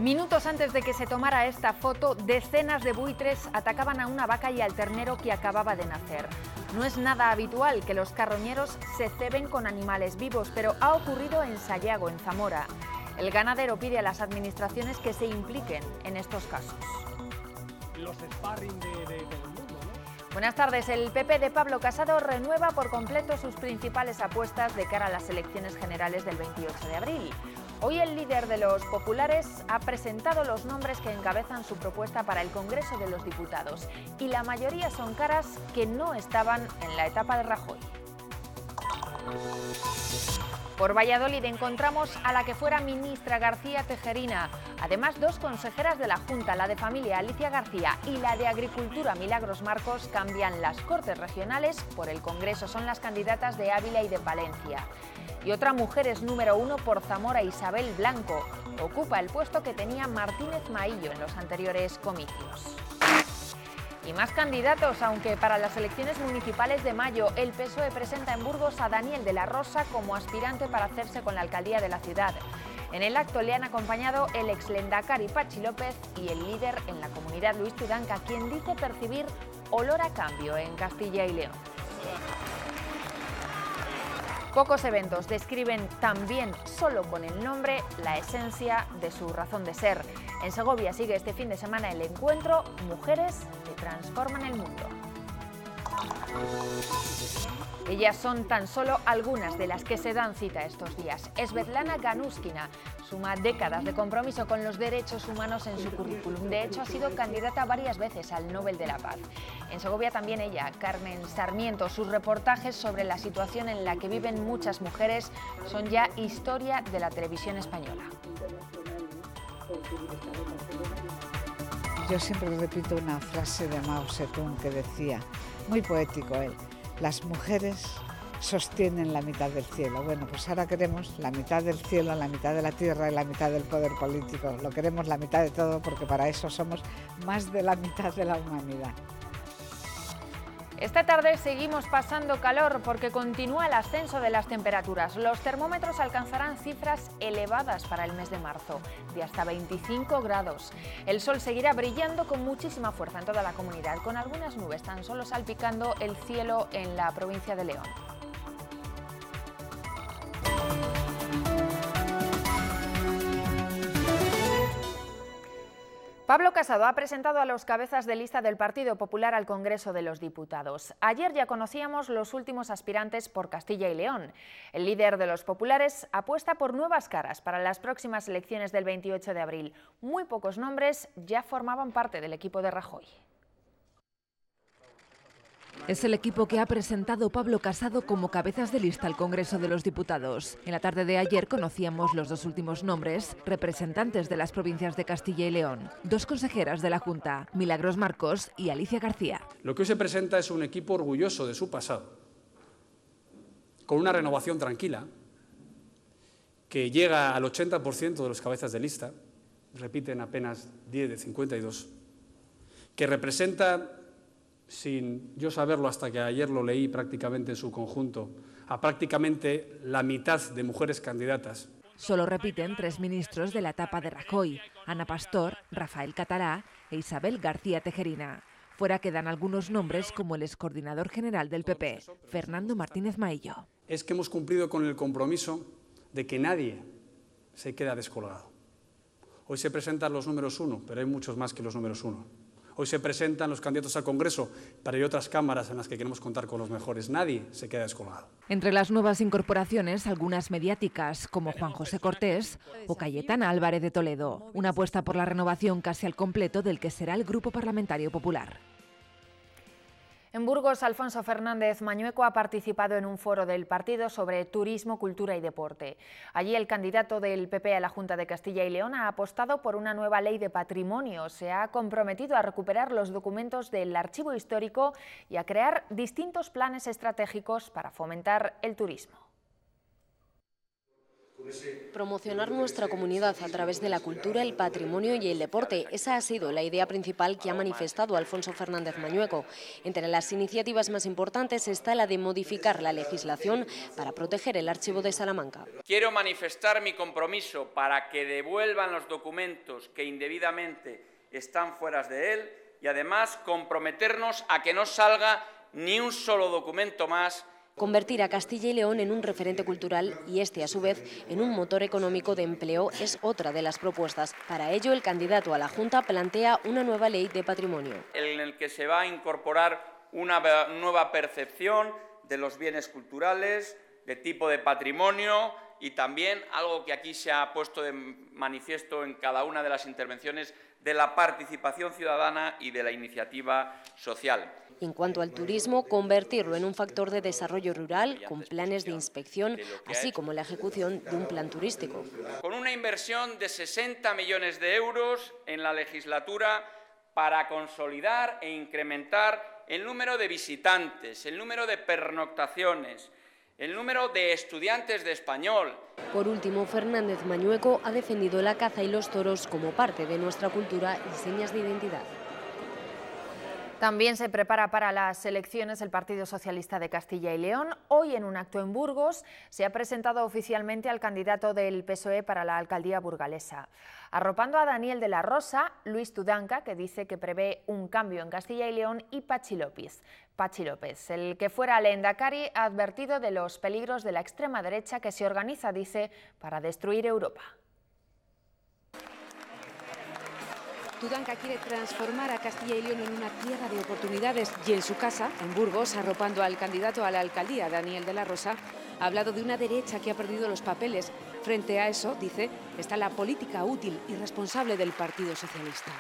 Minutos antes de que se tomara esta foto, decenas de buitres atacaban a una vaca y al ternero que acababa de nacer. No es nada habitual que los carroñeros se ceben con animales vivos, pero ha ocurrido en Sayago, en Zamora. El ganadero pide a las administraciones que se impliquen en estos casos. Los sparring de todo el mundo, ¿no? Buenas tardes. El PP de Pablo Casado renueva por completo sus principales apuestas de cara a las elecciones generales del 28 de abril. Hoy el líder de los populares ha presentado los nombres que encabezan su propuesta para el Congreso de los Diputados y la mayoría son caras que no estaban en la etapa de Rajoy. Por Valladolid encontramos a la que fuera ministra García Tejerina. Además, dos consejeras de la Junta, la de Familia Alicia García y la de Agricultura Milagros Marcos, cambian las Cortes Regionales por el Congreso. Son las candidatas de Ávila y de Palencia. Y otra mujer es número 1 por Zamora, Isabel Blanco. Ocupa el puesto que tenía Martínez Maillo en los anteriores comicios. Y más candidatos, aunque para las elecciones municipales de mayo el PSOE presenta en Burgos a Daniel de la Rosa como aspirante para hacerse con la alcaldía de la ciudad. En el acto le han acompañado el exlendakari Pachi López y el líder en la comunidad Luis Tudanca, quien dice percibir olor a cambio en Castilla y León. Pocos eventos describen tan bien, solo con el nombre, la esencia de su razón de ser. En Segovia sigue este fin de semana el encuentro Mujeres que transforman el mundo. Ellas son tan solo algunas de las que se dan cita estos días. Svetlana Ganuskina suma décadas de compromiso con los derechos humanos en su currículum. De hecho, ha sido candidata varias veces al Nobel de la Paz. En Segovia también ella, Carmen Sarmiento. Sus reportajes sobre la situación en la que viven muchas mujeres son ya historia de la televisión española. Yo siempre repito una frase de Mao Zedong que decía, muy poético él, las mujeres sostienen la mitad del cielo. Bueno, pues ahora queremos la mitad del cielo, la mitad de la tierra y la mitad del poder político. Lo queremos la mitad de todo porque para eso somos más de la mitad de la humanidad. Esta tarde seguimos pasando calor porque continúa el ascenso de las temperaturas. Los termómetros alcanzarán cifras elevadas para el mes de marzo, de hasta 25 grados. El sol seguirá brillando con muchísima fuerza en toda la comunidad, con algunas nubes tan solo salpicando el cielo en la provincia de León. Pablo Casado ha presentado a los cabezas de lista del Partido Popular al Congreso de los Diputados. Ayer ya conocíamos los últimos aspirantes por Castilla y León. El líder de los populares apuesta por nuevas caras para las próximas elecciones del 28 de abril. Muy pocos nombres ya formaban parte del equipo de Rajoy. Es el equipo que ha presentado Pablo Casado como cabezas de lista al Congreso de los Diputados. En la tarde de ayer conocíamos los dos últimos nombres, representantes de las provincias de Castilla y León. Dos consejeras de la Junta, Milagros Marcos y Alicia García. Lo que hoy se presenta es un equipo orgulloso de su pasado, con una renovación tranquila, que llega al 80% de los cabezas de lista, repiten apenas 10 de 52, que representa, sin yo saberlo hasta que ayer lo leí prácticamente en su conjunto, a prácticamente la mitad de mujeres candidatas. Solo repiten 3 ministros de la etapa de Rajoy, Ana Pastor, Rafael Catalá e Isabel García Tejerina. Fuera quedan algunos nombres como el excoordinador general del PP, Fernando Martínez Maillo. Es que hemos cumplido con el compromiso de que nadie se queda descolgado. Hoy se presentan los números 1, pero hay muchos más que los números 1. Hoy se presentan los candidatos al Congreso, pero hay otras cámaras en las que queremos contar con los mejores. Nadie se queda descolgado. Entre las nuevas incorporaciones, algunas mediáticas, como Juan José Cortés o Cayetana Álvarez de Toledo. Una apuesta por la renovación casi al completo del que será el Grupo Parlamentario Popular. En Burgos, Alfonso Fernández Mañueco ha participado en un foro del partido sobre turismo, cultura y deporte. Allí el candidato del PP a la Junta de Castilla y León ha apostado por una nueva ley de patrimonio. Se ha comprometido a recuperar los documentos del archivo histórico y a crear distintos planes estratégicos para fomentar el turismo. Promocionar nuestra comunidad a través de la cultura, el patrimonio y el deporte. Esa ha sido la idea principal que ha manifestado Alfonso Fernández Mañueco. Entre las iniciativas más importantes está la de modificar la legislación para proteger el Archivo de Salamanca. Quiero manifestar mi compromiso para que devuelvan los documentos que indebidamente están fuera de él y además comprometernos a que no salga ni un solo documento más. Convertir a Castilla y León en un referente cultural y este, a su vez, en un motor económico de empleo es otra de las propuestas. Para ello, el candidato a la Junta plantea una nueva ley de patrimonio. En el que se va a incorporar una nueva percepción de los bienes culturales, de tipo de patrimonio y también algo que aquí se ha puesto de manifiesto en cada una de las intervenciones, de la participación ciudadana y de la iniciativa social. En cuanto al turismo, convertirlo en un factor de desarrollo rural con planes de inspección, así como la ejecución de un plan turístico. Con una inversión de 60 millones de euros en la legislatura para consolidar e incrementar el número de visitantes, el número de pernoctaciones, el número de estudiantes de español. Por último, Fernández Mañueco ha defendido la caza y los toros como parte de nuestra cultura y señas de identidad. También se prepara para las elecciones el Partido Socialista de Castilla y León. Hoy, en un acto en Burgos, se ha presentado oficialmente al candidato del PSOE para la alcaldía burgalesa. Arropando a Daniel de la Rosa, Luis Tudanca, que dice que prevé un cambio en Castilla y León, y Patxi López, el que fuera lehendakari, ha advertido de los peligros de la extrema derecha que se organiza, dice, para destruir Europa. Tudanca quiere transformar a Castilla y León en una tierra de oportunidades y en su casa, en Burgos, arropando al candidato a la alcaldía, Daniel de la Rosa, ha hablado de una derecha que ha perdido los papeles. Frente a eso, dice, está la política útil y responsable del Partido Socialista.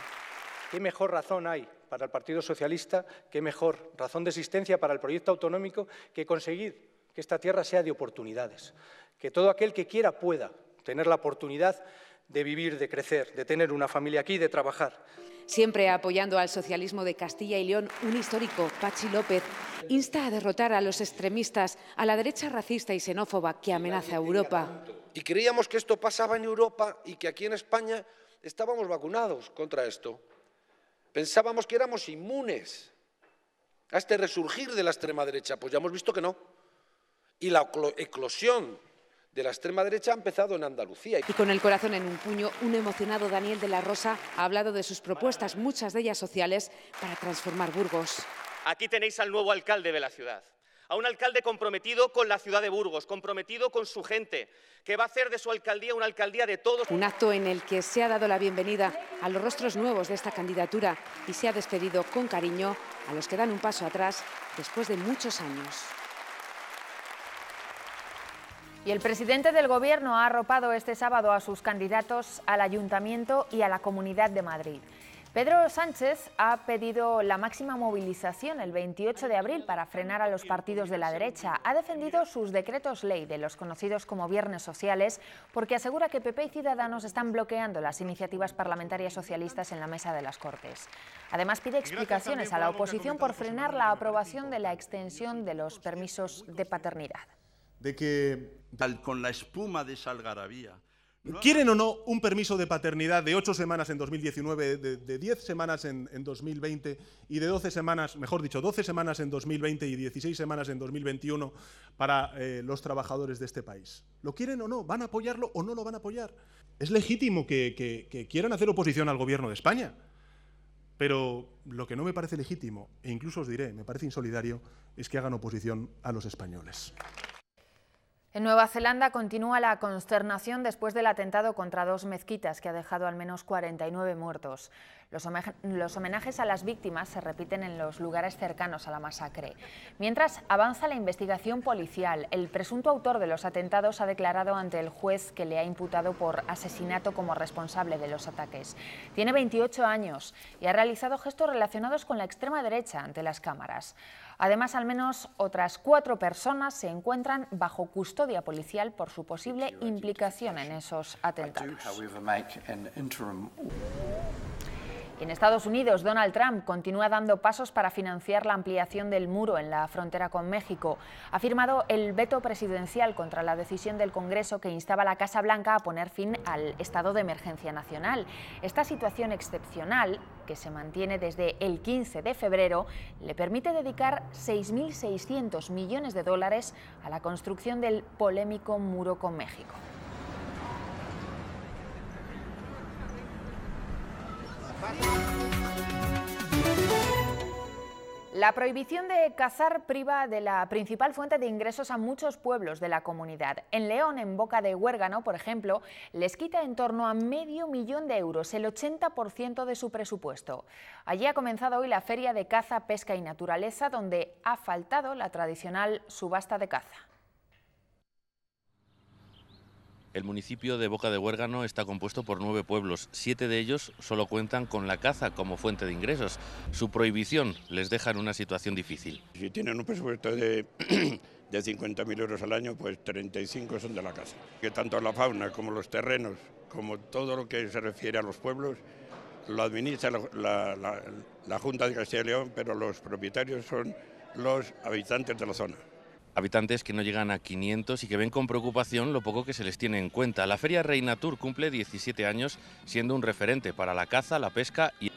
¿Qué mejor razón hay para el Partido Socialista, qué mejor razón de existencia para el proyecto autonómico que conseguir que esta tierra sea de oportunidades? Que todo aquel que quiera pueda tener la oportunidad de vivir, de crecer, de tener una familia aquí, de trabajar. Siempre apoyando al socialismo de Castilla y León, un histórico, Patxi López, insta a derrotar a los extremistas, a la derecha racista y xenófoba que amenaza a Europa. Y creíamos que esto pasaba en Europa y que aquí en España estábamos vacunados contra esto. Pensábamos que éramos inmunes a este resurgir de la extrema derecha. Pues ya hemos visto que no. Y la eclosión de la extrema derecha ha empezado en Andalucía. Y con el corazón en un puño, un emocionado Daniel de la Rosa ha hablado de sus propuestas, muchas de ellas sociales, para transformar Burgos. Aquí tenéis al nuevo alcalde de la ciudad, a un alcalde comprometido con la ciudad de Burgos, comprometido con su gente, que va a hacer de su alcaldía una alcaldía de todos. Un acto en el que se ha dado la bienvenida a los rostros nuevos de esta candidatura y se ha despedido con cariño a los que dan un paso atrás después de muchos años. Y el presidente del Gobierno ha arropado este sábado a sus candidatos al Ayuntamiento y a la Comunidad de Madrid. Pedro Sánchez ha pedido la máxima movilización el 28 de abril para frenar a los partidos de la derecha. Ha defendido sus decretos ley, de los conocidos como viernes sociales, porque asegura que PP y Ciudadanos están bloqueando las iniciativas parlamentarias socialistas en la mesa de las Cortes. Además, pide explicaciones a la oposición por frenar la aprobación de la extensión de los permisos de paternidad. De que con la espuma de esa algarabía. ¿Quieren o no un permiso de paternidad de 8 semanas en 2019, de 10 semanas en 2020 y de 12 semanas, mejor dicho, 12 semanas en 2020 y 16 semanas en 2021 para los trabajadores de este país? ¿Lo quieren o no? ¿Van a apoyarlo o no lo van a apoyar? Es legítimo que quieran hacer oposición al Gobierno de España, pero lo que no me parece legítimo, e incluso os diré, me parece insolidario, es que hagan oposición a los españoles. En Nueva Zelanda continúa la consternación después del atentado contra 2 mezquitas que ha dejado al menos 49 muertos. Los homenajes a las víctimas se repiten en los lugares cercanos a la masacre. Mientras avanza la investigación policial, el presunto autor de los atentados ha declarado ante el juez que le ha imputado por asesinato como responsable de los ataques. Tiene 28 años y ha realizado gestos relacionados con la extrema derecha ante las cámaras. Además, al menos otras 4 personas se encuentran bajo custodia policial por su posible implicación en esos atentados. Y en Estados Unidos, Donald Trump continúa dando pasos para financiar la ampliación del muro en la frontera con México. Ha firmado el veto presidencial contra la decisión del Congreso que instaba a la Casa Blanca a poner fin al estado de emergencia nacional. Esta situación excepcional, que se mantiene desde el 15 de febrero, le permite dedicar 6.600 millones de dólares a la construcción del polémico muro con México. La prohibición de cazar priva de la principal fuente de ingresos a muchos pueblos de la comunidad. En León, en Boca de Huérgano, por ejemplo, les quita en torno a medio millón de euros, el 80% de su presupuesto. Allí ha comenzado hoy la Feria de Caza, Pesca y Naturaleza, donde ha faltado la tradicional subasta de caza. El municipio de Boca de Huérgano está compuesto por 9 pueblos. 7 de ellos solo cuentan con la caza como fuente de ingresos. Su prohibición les deja en una situación difícil. Si tienen un presupuesto de 50.000 euros al año, pues 35 son de la caza. Que tanto la fauna como los terrenos, como todo lo que se refiere a los pueblos, lo administra la Junta de Castilla y León, pero los propietarios son los habitantes de la zona. Habitantes que no llegan a 500 y que ven con preocupación lo poco que se les tiene en cuenta. La Feria Reinatur cumple 17 años siendo un referente para la caza, la pesca y...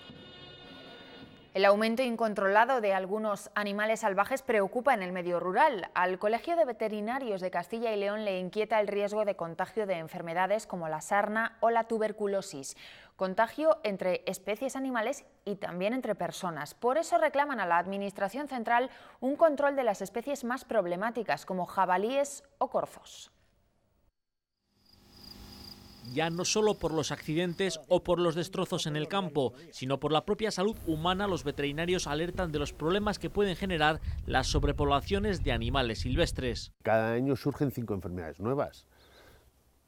El aumento incontrolado de algunos animales salvajes preocupa en el medio rural. Al Colegio de Veterinarios de Castilla y León le inquieta el riesgo de contagio de enfermedades como la sarna o la tuberculosis. Contagio entre especies animales y también entre personas. Por eso reclaman a la Administración Central un control de las especies más problemáticas, como jabalíes o corzos. Ya no solo por los accidentes o por los destrozos en el campo, sino por la propia salud humana, los veterinarios alertan de los problemas que pueden generar las sobrepoblaciones de animales silvestres. Cada año surgen 5 enfermedades nuevas.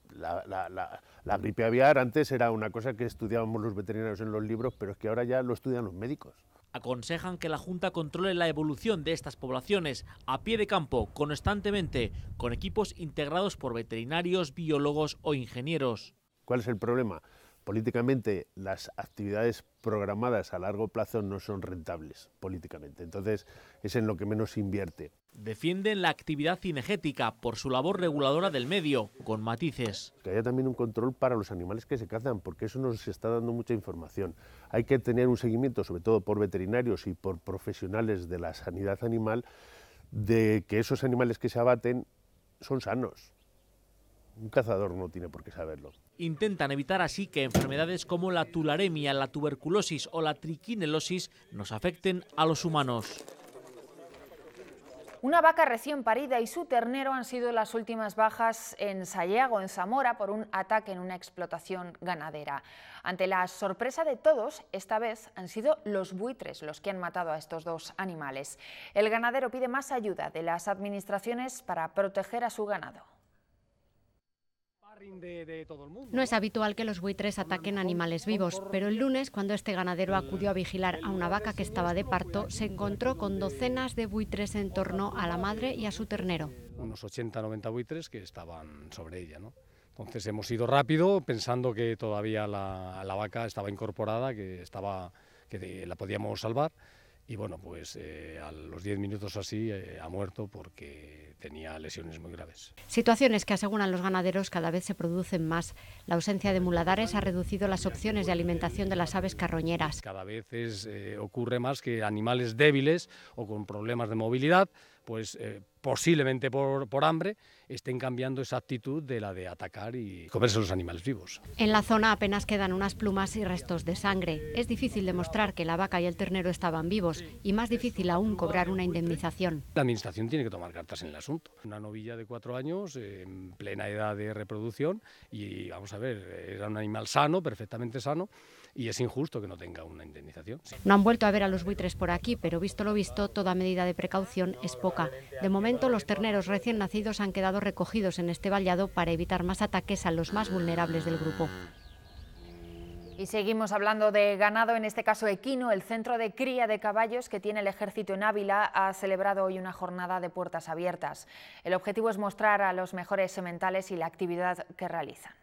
La gripe aviar antes era una cosa que estudiábamos los veterinarios en los libros, pero es que ahora ya lo estudian los médicos. Aconsejan que la Junta controle la evolución de estas poblaciones a pie de campo, constantemente, con equipos integrados por veterinarios, biólogos o ingenieros. ¿Cuál es el problema? Políticamente, las actividades programadas a largo plazo no son rentables políticamente, entonces es en lo que menos se invierte. Defienden la actividad cinegética por su labor reguladora del medio, con matices. Que haya también un control para los animales que se cazan, porque eso nos está dando mucha información. Hay que tener un seguimiento, sobre todo por veterinarios y por profesionales de la sanidad animal, de que esos animales que se abaten son sanos. Un cazador no tiene por qué saberlo. Intentan evitar así que enfermedades como la tularemia, la tuberculosis o la triquinelosis nos afecten a los humanos. Una vaca recién parida y su ternero han sido las últimas bajas en Sayago, en Zamora, por un ataque en una explotación ganadera. Ante la sorpresa de todos, esta vez han sido los buitres los que han matado a estos 2 animales. El ganadero pide más ayuda de las administraciones para proteger a su ganado. No es habitual que los buitres ataquen animales vivos, pero el lunes, cuando este ganadero acudió a vigilar a una vaca que estaba de parto, se encontró con docenas de buitres en torno a la madre y a su ternero. Unos 80-90 buitres que estaban sobre ella, ¿no? Entonces hemos ido rápido pensando que todavía la vaca estaba incorporada, que la podíamos salvar. Y bueno, pues a los 10 minutos así ha muerto porque tenía lesiones muy graves. Situaciones que, aseguran los ganaderos, cada vez se producen más. La ausencia de muladares ha reducido las opciones de alimentación de las aves carroñeras. Cada vez ocurre más que animales débiles o con problemas de movilidad, pues posiblemente por hambre, estén cambiando esa actitud de la de atacar y comerse los animales vivos. En la zona apenas quedan unas plumas y restos de sangre. Es difícil demostrar que la vaca y el ternero estaban vivos y más difícil aún cobrar una indemnización. La administración tiene que tomar cartas en el asunto. Una novilla de 4 años en plena edad de reproducción y vamos a ver, era un animal sano, perfectamente sano, y es injusto que no tenga una indemnización. Sí. No han vuelto a ver a los buitres por aquí, pero visto lo visto, toda medida de precaución es poca. De momento, los terneros recién nacidos han quedado recogidos en este vallado para evitar más ataques a los más vulnerables del grupo. Y seguimos hablando de ganado, en este caso equino. El centro de cría de caballos que tiene el Ejército en Ávila ha celebrado hoy una jornada de puertas abiertas. El objetivo es mostrar a los mejores sementales y la actividad que realizan.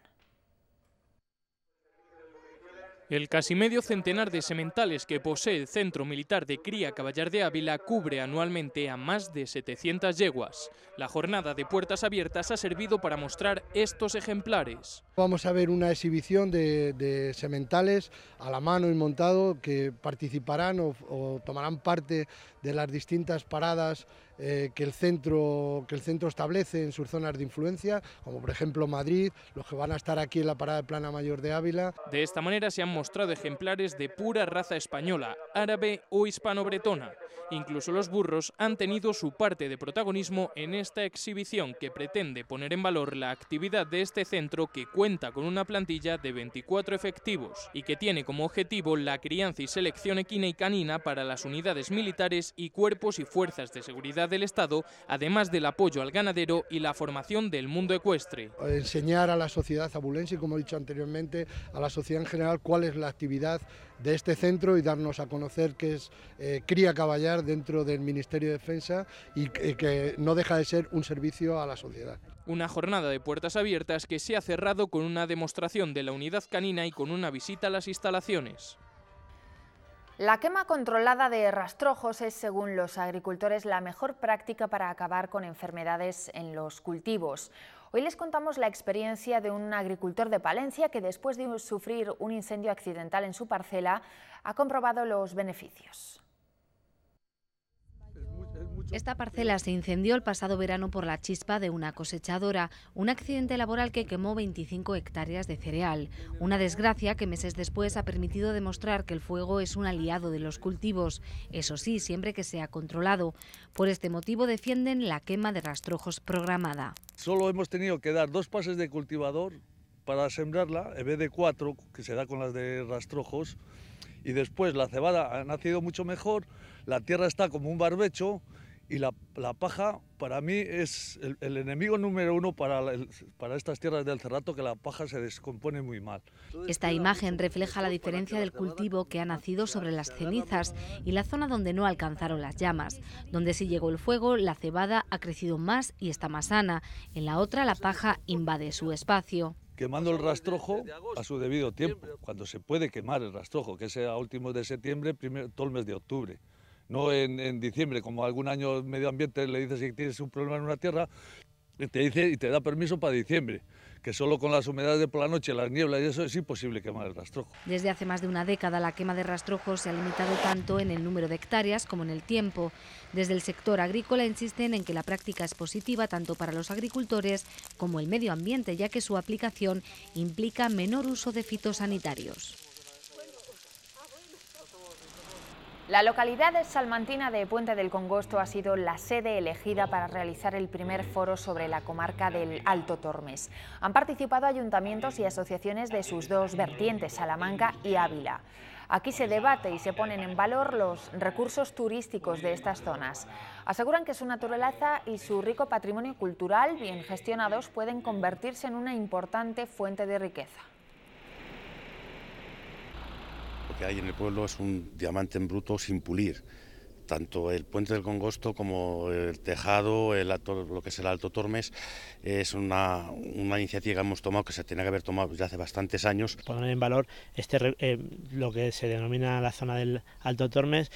El casi medio centenar de sementales que posee el Centro Militar de Cría Caballar de Ávila cubre anualmente a más de 700 yeguas. La jornada de puertas abiertas ha servido para mostrar estos ejemplares. Vamos a ver una exhibición de sementales a la mano y montado que participarán o tomarán parte de las distintas paradas que el centro establece en sus zonas de influencia, como por ejemplo Madrid, los que van a estar aquí en la parada de Plana Mayor de Ávila. De esta manera se han mostrado ejemplares de pura raza española, árabe o hispano-bretona. Incluso los burros han tenido su parte de protagonismo en esta exhibición que pretende poner en valor la actividad de este centro, que cuenta con una plantilla de 24 efectivos y que tiene como objetivo la crianza y selección equina y canina para las unidades militares y cuerpos y fuerzas de seguridad del Estado, además del apoyo al ganadero y la formación del mundo ecuestre. Enseñar a la sociedad abulense y, como he dicho anteriormente, a la sociedad en general cuál es la actividad de este centro y darnos a conocer que es Cría Caballar dentro del Ministerio de Defensa y que no deja de ser un servicio a la sociedad. Una jornada de puertas abiertas que se ha cerrado con una demostración de la unidad canina y con una visita a las instalaciones. La quema controlada de rastrojos es, según los agricultores, la mejor práctica para acabar con enfermedades en los cultivos. Hoy les contamos la experiencia de un agricultor de Palencia que, después de sufrir un incendio accidental en su parcela, ha comprobado los beneficios. Esta parcela se incendió el pasado verano por la chispa de una cosechadora, un accidente laboral que quemó 25 hectáreas de cereal. Una desgracia que meses después ha permitido demostrar que el fuego es un aliado de los cultivos, eso sí, siempre que sea controlado. Por este motivo defienden la quema de rastrojos programada. Solo hemos tenido que dar 2 pases de cultivador para sembrarla, en vez de 4, que se da con las de rastrojos, y después la cebada ha nacido mucho mejor, la tierra está como un barbecho, y la paja para mí es el enemigo número 1 para estas tierras del Cerrato, que la paja se descompone muy mal. Esta imagen refleja la diferencia del cultivo que ha nacido sobre las cenizas y la zona donde no alcanzaron las llamas. Donde sí llegó el fuego, la cebada ha crecido más y está más sana. En la otra, la paja invade su espacio. Quemando el rastrojo a su debido tiempo, cuando se puede quemar el rastrojo, que es a últimos de septiembre, todo el mes de octubre. No en diciembre, como algún año el medio ambiente le dice si tienes un problema en una tierra, te dice y te da permiso para diciembre, que solo con las humedades por la noche, las nieblas y eso es imposible quemar el rastrojo. Desde hace más de una década la quema de rastrojos se ha limitado tanto en el número de hectáreas como en el tiempo. Desde el sector agrícola insisten en que la práctica es positiva tanto para los agricultores como el medio ambiente, ya que su aplicación implica menor uso de fitosanitarios. La localidad salmantina de Puente del Congosto ha sido la sede elegida para realizar el primer foro sobre la comarca del Alto Tormes. Han participado ayuntamientos y asociaciones de sus 2 vertientes, Salamanca y Ávila. Aquí se debate y se ponen en valor los recursos turísticos de estas zonas. Aseguran que su naturaleza y su rico patrimonio cultural, bien gestionados, pueden convertirse en una importante fuente de riqueza. Lo que hay en el pueblo es un diamante en bruto sin pulir. Tanto el Puente del Congosto como el Tejado, lo que es el Alto Tormes, es una iniciativa que hemos tomado, que se tenía que haber tomado ya hace bastantes años. Poner en valor lo que se denomina la zona del Alto Tormes,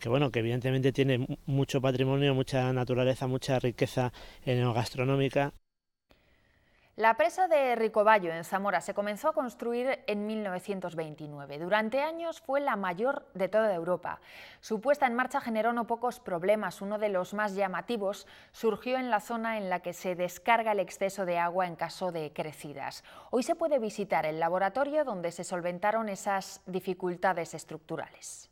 que bueno, que evidentemente tiene mucho patrimonio, mucha naturaleza, mucha riqueza gastronómica. La presa de Ricoballo, en Zamora, se comenzó a construir en 1929. Durante años fue la mayor de toda Europa. Su puesta en marcha generó no pocos problemas. Uno de los más llamativos surgió en la zona en la que se descarga el exceso de agua en caso de crecidas. Hoy se puede visitar el laboratorio donde se solventaron esas dificultades estructurales.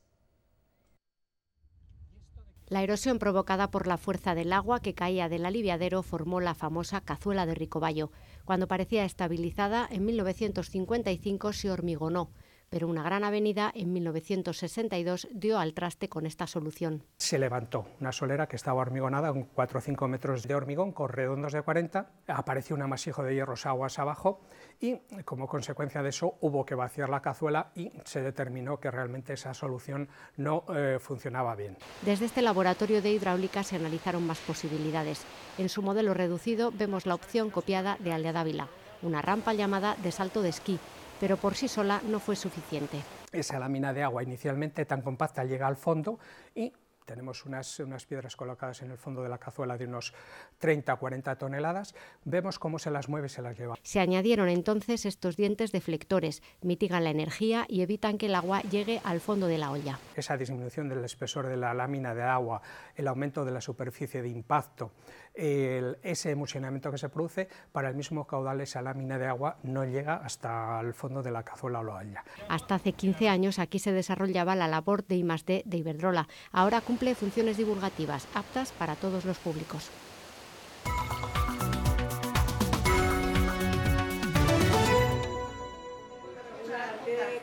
La erosión provocada por la fuerza del agua que caía del aliviadero formó la famosa cazuela de Ricoballo. Cuando parecía estabilizada, en 1955 se hormigonó, pero una gran avenida en 1962 dio al traste con esta solución. Se levantó una solera que estaba hormigonada con 4 o 5 metros de hormigón con redondos de 40, apareció un amasijo de hierros aguas abajo y como consecuencia de eso hubo que vaciar la cazuela y se determinó que realmente esa solución no funcionaba bien. Desde este laboratorio de hidráulica se analizaron más posibilidades. En su modelo reducido vemos la opción copiada de Aldea Dávila, una rampa llamada de salto de esquí, pero por sí sola no fue suficiente. Esa lámina de agua inicialmente tan compacta llega al fondo y tenemos unas piedras colocadas en el fondo de la cazuela de unos 30 o 40 toneladas, vemos cómo se las mueve y se las lleva. Se añadieron entonces estos dientes deflectores, mitigan la energía y evitan que el agua llegue al fondo de la olla. Esa disminución del espesor de la lámina de agua, el aumento de la superficie de impacto, ese emulsionamiento que se produce, para el mismo caudal esa lámina de agua no llega hasta el fondo de la cazuela o la olla. Hasta hace 15 años aquí se desarrollaba la labor de I+D de Iberdrola. Ahora cumple funciones divulgativas aptas para todos los públicos.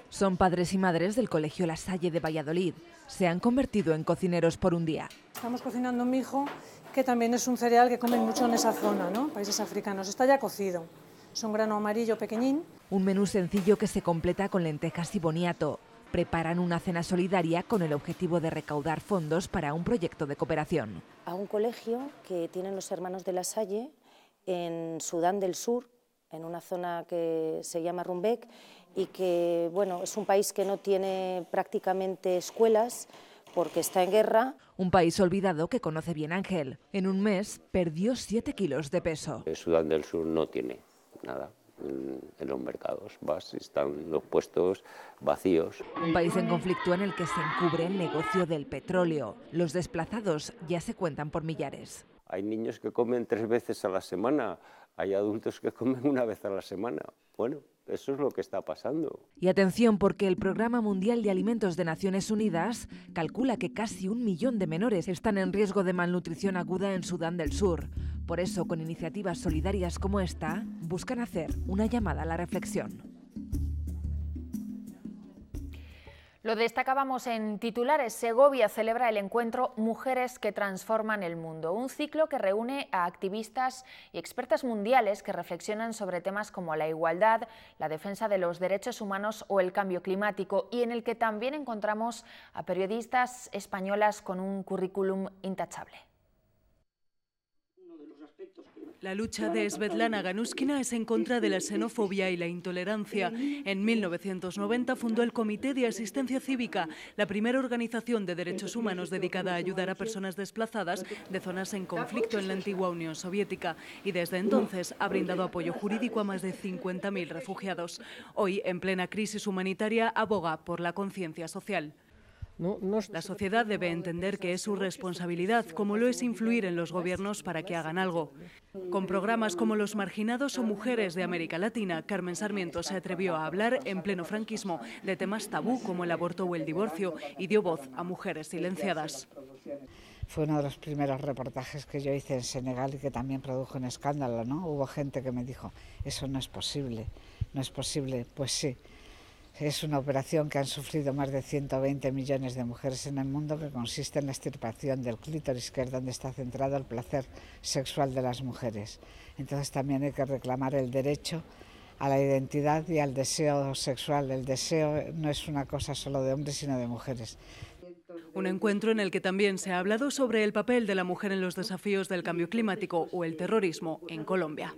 Son padres y madres del Colegio La Salle de Valladolid. Se han convertido en cocineros por un día. Estamos cocinando mijo, que también es un cereal que comen mucho en esa zona, ¿no? Países africanos. Está ya cocido. Es un grano amarillo pequeñín. Un menú sencillo que se completa con lentejas y boniato. Preparan una cena solidaria con el objetivo de recaudar fondos para un proyecto de cooperación. A un colegio que tienen los hermanos de La Salle en Sudán del Sur, en una zona que se llama Rumbek, y que bueno, es un país que no tiene prácticamente escuelas porque está en guerra. Un país olvidado que conoce bien Ángel. En un mes perdió 7 kilos de peso. Sudán del Sur no tiene nada en los mercados, están los puestos vacíos. Un país en conflicto en el que se encubre el negocio del petróleo. Los desplazados ya se cuentan por millares. Hay niños que comen 3 veces a la semana, hay adultos que comen 1 vez a la semana. Bueno, eso es lo que está pasando. Y atención, porque el Programa Mundial de Alimentos de Naciones Unidas calcula que casi 1 millón de menores están en riesgo de malnutrición aguda en Sudán del Sur. Por eso, con iniciativas solidarias como esta, buscan hacer una llamada a la reflexión. Lo destacábamos en titulares. Segovia celebra el encuentro Mujeres que transforman el mundo, un ciclo que reúne a activistas y expertas mundiales que reflexionan sobre temas como la igualdad, la defensa de los derechos humanos o el cambio climático, y en el que también encontramos a periodistas españolas con un currículum intachable. La lucha de Svetlana Ganuskina es en contra de la xenofobia y la intolerancia. En 1990 fundó el Comité de Asistencia Cívica, la primera organización de derechos humanos dedicada a ayudar a personas desplazadas de zonas en conflicto en la antigua Unión Soviética, y desde entonces ha brindado apoyo jurídico a más de 50.000 refugiados. Hoy, en plena crisis humanitaria, aboga por la conciencia social. La sociedad debe entender que es su responsabilidad, como lo es influir en los gobiernos para que hagan algo. Con programas como Los Marginados o Mujeres de América Latina, Carmen Sarmiento se atrevió a hablar en pleno franquismo de temas tabú como el aborto o el divorcio y dio voz a mujeres silenciadas. Fue uno de los primeros reportajes que yo hice en Senegal y que también produjo un escándalo, ¿no? Hubo gente que me dijo, eso no es posible, no es posible. Pues sí. Es una operación que han sufrido más de 120 millones de mujeres en el mundo, que consiste en la extirpación del clítoris, que es donde está centrado el placer sexual de las mujeres. Entonces también hay que reclamar el derecho a la identidad y al deseo sexual. El deseo no es una cosa solo de hombres, sino de mujeres. Un encuentro en el que también se ha hablado sobre el papel de la mujer en los desafíos del cambio climático o el terrorismo en Colombia.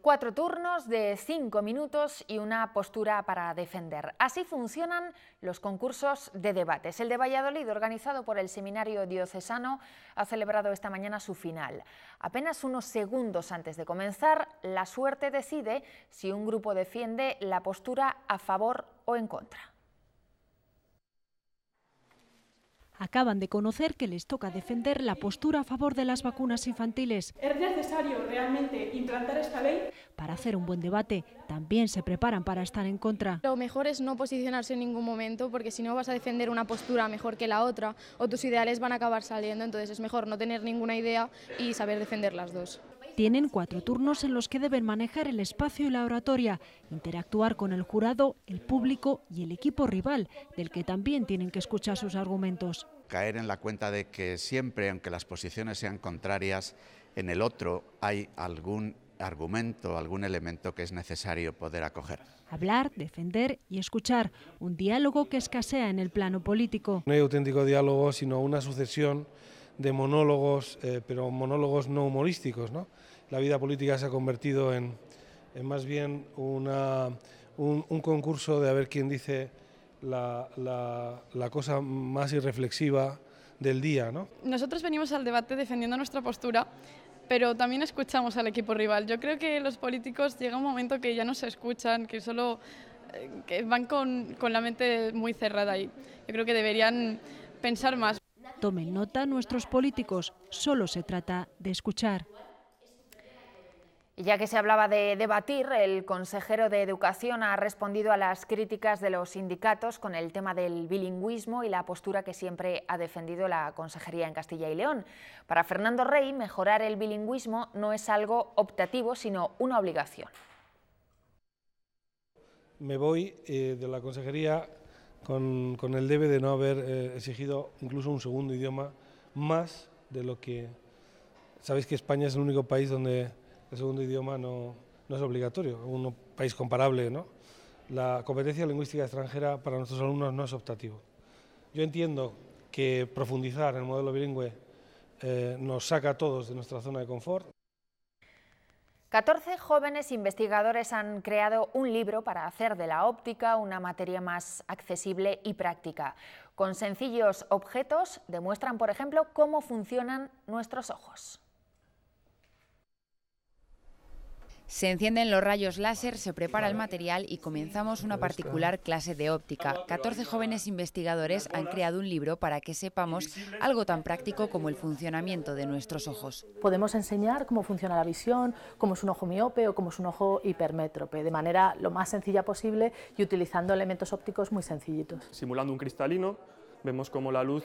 4 turnos de 5 minutos y una postura para defender. Así funcionan los concursos de debates. El de Valladolid, organizado por el Seminario Diocesano, ha celebrado esta mañana su final. Apenas unos segundos antes de comenzar, la suerte decide si un grupo defiende la postura a favor o en contra. Acaban de conocer que les toca defender la postura a favor de las vacunas infantiles. ¿Es necesario realmente implantar esta ley? Para hacer un buen debate, también se preparan para estar en contra. Lo mejor es no posicionarse en ningún momento, porque si no vas a defender una postura mejor que la otra, o tus ideales van a acabar saliendo, entonces es mejor no tener ninguna idea y saber defender las dos. Tienen 4 turnos en los que deben manejar el espacio y la oratoria, interactuar con el jurado, el público y el equipo rival, del que también tienen que escuchar sus argumentos. Caer en la cuenta de que siempre, aunque las posiciones sean contrarias, en el otro hay algún argumento, algún elemento que es necesario poder acoger. Hablar, defender y escuchar, un diálogo que escasea en el plano político. No hay auténtico diálogo, sino una sucesión de monólogos, pero monólogos no humorísticos, ¿no? La vida política se ha convertido en es más bien un concurso de a ver quién dice la cosa más irreflexiva del día, ¿no? Nosotros venimos al debate defendiendo nuestra postura, pero también escuchamos al equipo rival. Yo creo que los políticos llega un momento que ya no se escuchan, que solo que van con la mente muy cerrada y yo creo que deberían pensar más. Tomen nota nuestros políticos, solo se trata de escuchar. Y ya que se hablaba de debatir, el consejero de Educación ha respondido a las críticas de los sindicatos con el tema del bilingüismo y la postura que siempre ha defendido la Consejería en Castilla y León. Para Fernando Rey, mejorar el bilingüismo no es algo optativo, sino una obligación. Me voy de la Consejería con el debe de no haber exigido incluso un segundo idioma más de lo que... Sabéis que España es el único país donde el segundo idioma no es obligatorio, un país comparable, ¿no? La competencia lingüística extranjera para nuestros alumnos no es optativo. Yo entiendo que profundizar en el modelo bilingüe nos saca a todos de nuestra zona de confort. 14 jóvenes investigadores han creado un libro para hacer de la óptica una materia más accesible y práctica. Con sencillos objetos demuestran, por ejemplo, cómo funcionan nuestros ojos. Se encienden los rayos láser, se prepara el material y comenzamos una particular clase de óptica. 14 jóvenes investigadores han creado un libro para que sepamos algo tan práctico como el funcionamiento de nuestros ojos. Podemos enseñar cómo funciona la visión, cómo es un ojo miope o cómo es un ojo hipermétrope, de manera lo más sencilla posible y utilizando elementos ópticos muy sencillitos. Simulando un cristalino, vemos cómo la luz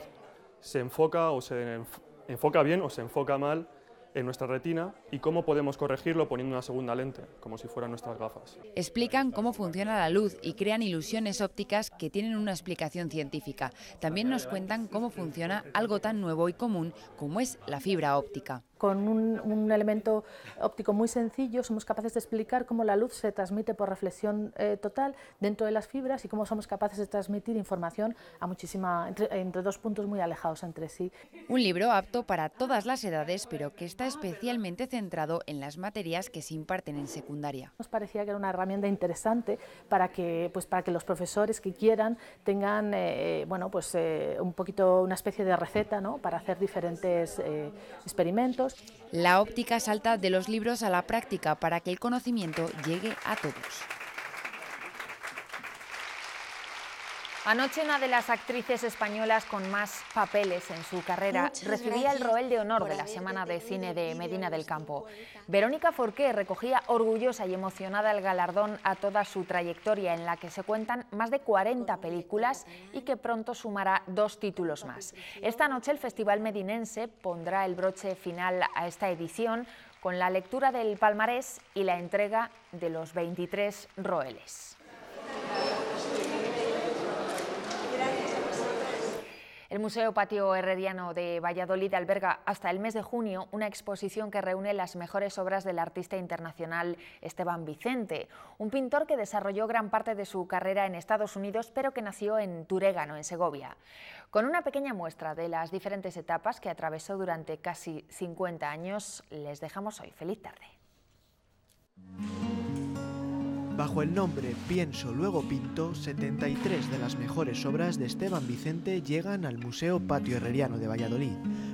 se enfoca o se enfoca bien o se enfoca mal en nuestra retina y cómo podemos corregirlo poniendo una segunda lente, como si fueran nuestras gafas. Explican cómo funciona la luz y crean ilusiones ópticas que tienen una explicación científica. También nos cuentan cómo funciona algo tan nuevo y común como es la fibra óptica. Con un elemento óptico muy sencillo somos capaces de explicar cómo la luz se transmite por reflexión total dentro de las fibras y cómo somos capaces de transmitir información a entre dos puntos muy alejados entre sí. Un libro apto para todas las edades, pero que está especialmente centrado en las materias que se imparten en secundaria. Nos parecía que era una herramienta interesante para que los profesores que quieran tengan un poquito una especie de receta, ¿no?, para hacer diferentes experimentos. La óptica salta de los libros a la práctica para que el conocimiento llegue a todos. Anoche una de las actrices españolas con más papeles en su carrera recibía el Roel de Honor de la Semana de Cine de Medina del Campo. Verónica Forqué recogía orgullosa y emocionada el galardón a toda su trayectoria, en la que se cuentan más de 40 películas y que pronto sumará 2 títulos más. Esta noche el Festival Medinense pondrá el broche final a esta edición con la lectura del palmarés y la entrega de los 23 Roeles. El Museo Patio Herreriano de Valladolid alberga hasta el mes de junio una exposición que reúne las mejores obras del artista internacional Esteban Vicente, un pintor que desarrolló gran parte de su carrera en Estados Unidos, pero que nació en Turégano, en Segovia. Con una pequeña muestra de las diferentes etapas que atravesó durante casi 50 años, les dejamos hoy. Feliz tarde. Bajo el nombre Pienso, luego pinto, 73 de las mejores obras de Esteban Vicente llegan al Museo Patio Herreriano de Valladolid,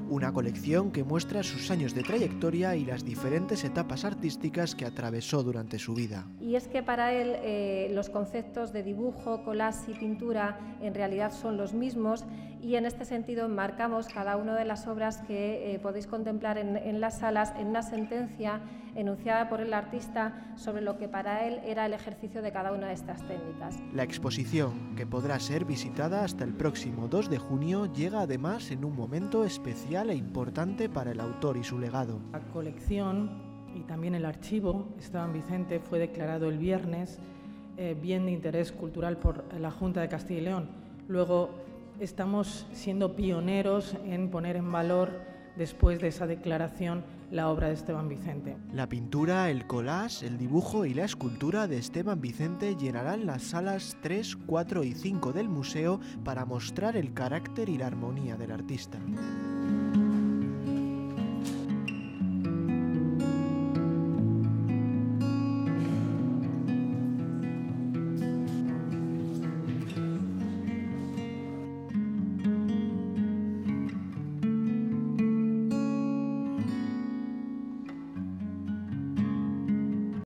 una colección que muestra sus años de trayectoria y las diferentes etapas artísticas que atravesó durante su vida. Y es que para él los conceptos de dibujo, collage y pintura en realidad son los mismos, y en este sentido enmarcamos cada una de las obras que podéis contemplar en las salas en una sentencia enunciada por el artista sobre lo que para él era el ejercicio de cada una de estas técnicas. La exposición, que podrá ser visitada hasta el próximo 2 de junio, llega además en un momento especial e importante para el autor y su legado. La colección y también el archivo Esteban Vicente fue declarado el viernes bien de interés cultural por la Junta de Castilla y León. Luego estamos siendo pioneros en poner en valor, después de esa declaración, la obra de Esteban Vicente. La pintura, el collage, el dibujo y la escultura de Esteban Vicente llenarán las salas 3, 4 y 5 del museo para mostrar el carácter y la armonía del artista.